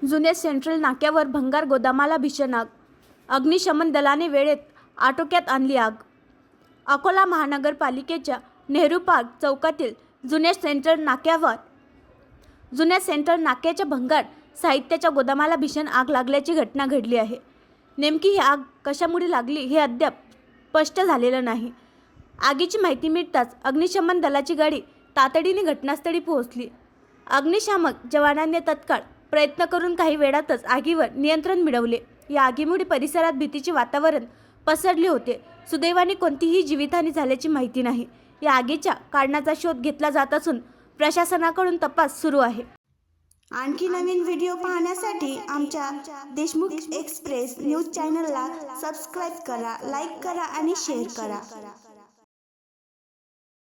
जुन्या सेंट्रल नाक्यावर भंगार गोदामाला भीषण आग. अग्निशमन दलाने वेळेत आटोक्यात आणली आग. अकोला महानगरपालिकेच्या नेहरू पार्क चौकातील जुन्या सेंट्रल नाक्याच्या भंगार साहित्याच्या गोदामाला भीषण आग लागल्याची घटना घडली आहे. नेमकी ही आग कशामुळे लागली हे अद्याप स्पष्ट झालेलं नाही. आगीची माहिती मिळताच अग्निशमन दलाची गाडी तातडीने घटनास्थळी पोहोचली. अग्निशामक जवानांनी तत्काळ प्रयत्न करून काही वेळातच आगीवर नियंत्रण मिळवले. या आगीमुळे परिसरात भीतीचे वातावरण पसरले होते. सुदैवाने कोणतीही जीवितहानी झाल्याची माहिती नाही. या आगीच्या कारणाचा शोध घेतला जात असून प्रशासनाकडून तपास सुरू आहे. आणखी नवीन व्हिडिओ पाहण्यासाठी आमच्या देशमुख एक्सप्रेस न्यूज चॅनलला सबस्क्राईब करा, लाईक करा आणि शेअर करा.